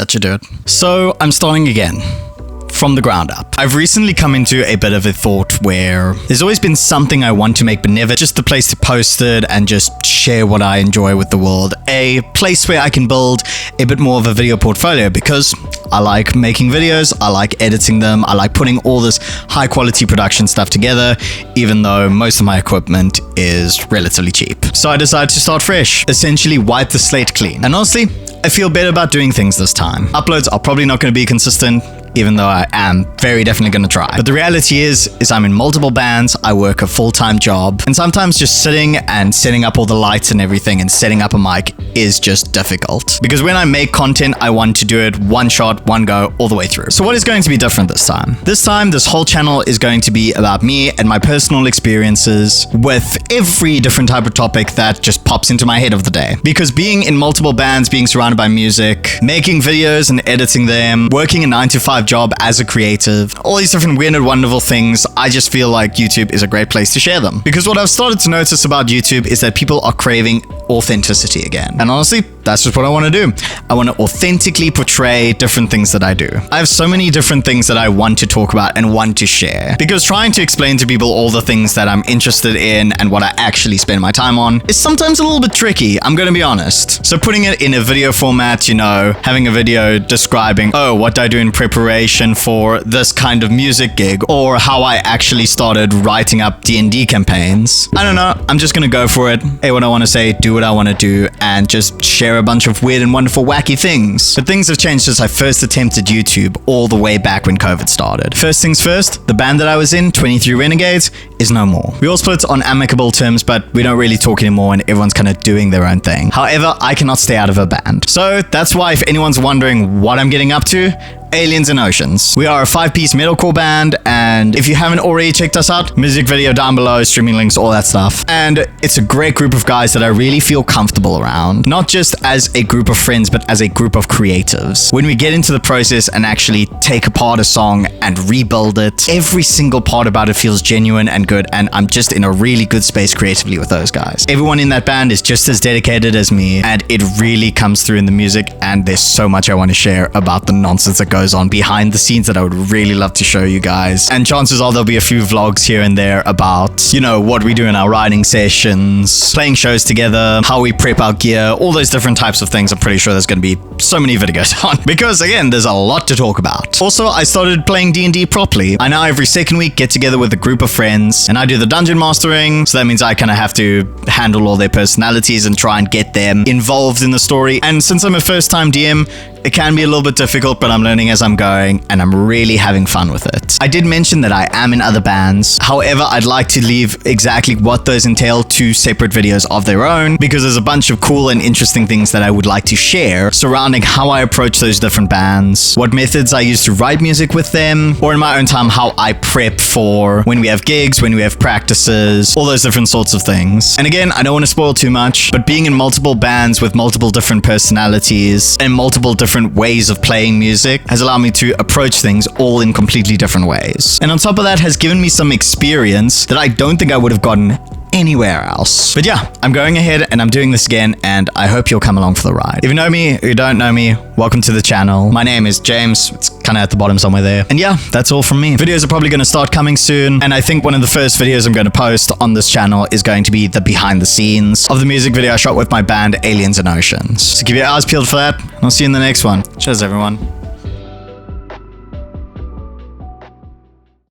That should do it. So I'm starting again. From the ground up. I've recently come into a bit of a thought where there's always been something I want to make, but never just the place to post it and just share what I enjoy with the world. A place where I can build a bit more of a video portfolio, because I like making videos, I like editing them, I like putting all this high quality production stuff together, even though most of my equipment is relatively cheap. So I decided to start fresh, essentially wipe the slate clean. And honestly, I feel better about doing things this time. Uploads are probably not going to be consistent, even though I am very definitely going to try. But the reality is I'm in multiple bands, I work a full-time job, and sometimes just sitting and setting up all the lights and everything and setting up a mic is just difficult. Because when I make content, I want to do it one shot, one go, all the way through. So what is going to be different this time? This time, this whole channel is going to be about me and my personal experiences with every different type of topic that just pops into my head of the day. Because being in multiple bands, being surrounded by music, making videos and editing them, working a 9-to-5 job as a creative, all these different weird and wonderful things, I just feel like YouTube is a great place to share them. Because what I've started to notice about YouTube is that people are craving authenticity again. And honestly, that's just what I want to do. I want to authentically portray different things that I do. I have so many different things that I want to talk about and want to share. Because trying to explain to people all the things that I'm interested in and what I actually spend my time on is sometimes a little bit tricky, I'm going to be honest. So putting it in a video format, you know, having a video describing, oh, what do I do in preparation for this kind of music gig, or how I actually started writing up D&D campaigns. I don't know, I'm just going to go for it. Hey, what I want to say, do what I want to do, and just share a bunch of weird and wonderful wacky things. But things have changed since I first attempted YouTube all the way back when COVID started. First things first, the band that I was in, 23 Renegades, is no more. We all split on amicable terms, but we don't really talk anymore and everyone's kind of doing their own thing. However, I cannot stay out of a band. So that's why if anyone's wondering what I'm getting up to, Aliens and Oceans. We are a 5-piece metalcore band, and if you haven't already checked us out, music video down below, streaming links, all that stuff. And it's a great group of guys that I really feel comfortable around. Not just as a group of friends, but as a group of creatives. When we get into the process and actually take apart a song and rebuild it, every single part about it feels genuine and good, and I'm just in a really good space creatively with those guys. Everyone in that band is just as dedicated as me, and it really comes through in the music, and there's so much I want to share about the nonsense that goes on behind the scenes that I would really love to show you guys. And chances are there'll be a few vlogs here and there about, you know, what we do in our writing sessions, playing shows together, how we prep our gear, all those different types of things. I'm pretty sure there's going to be so many videos on, because again, there's a lot to talk about. Also, I started playing D&D properly. I now every second week get together with a group of friends and I do the dungeon mastering, so that means I kind of have to handle all their personalities and try and get them involved in the story. And since I'm a first-time DM, it can be a little bit difficult, but I'm learning as I'm going, and I'm really having fun with it. I did mention that I am in other bands. However, I'd like to leave exactly what those entail to separate videos of their own, because there's a bunch of cool and interesting things that I would like to share surrounding how I approach those different bands, what methods I use to write music with them, or in my own time, how I prep for when we have gigs, when we have practices, all those different sorts of things. And again, I don't want to spoil too much, but being in multiple bands with multiple different personalities and multiple different ways of playing music has allowed me to approach things all in completely different ways. And on top of that, has given me some experience that I don't think I would have gotten anywhere else. But yeah, I'm going ahead and I'm doing this again, and I hope you'll come along for the ride. If you know me or you don't know me, welcome to the channel. My name is James. It's kind of at the bottom somewhere there. And yeah, that's all from me. Videos are probably going to start coming soon, and I think one of the first videos I'm going to post on this channel is going to be the behind the scenes of the music video I shot with my band Aliens and Oceans. So keep your eyes peeled for that, and I'll see you in the next one. Cheers, everyone.